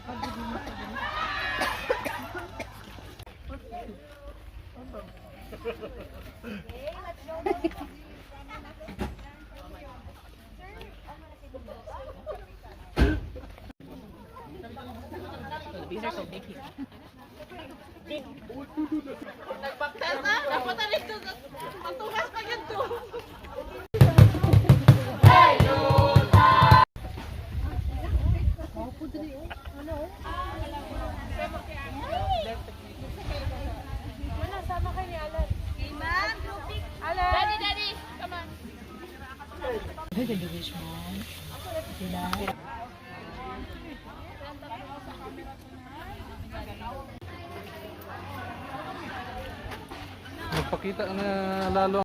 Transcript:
These are so big here. Nagpaktas na? Dapat na rin ito. Matugas pa yun to. Wala, sama kayo ni Alan. Alan! Daddy, daddy! Come on. Look at the wish mom. Sila. Magpakita na lalo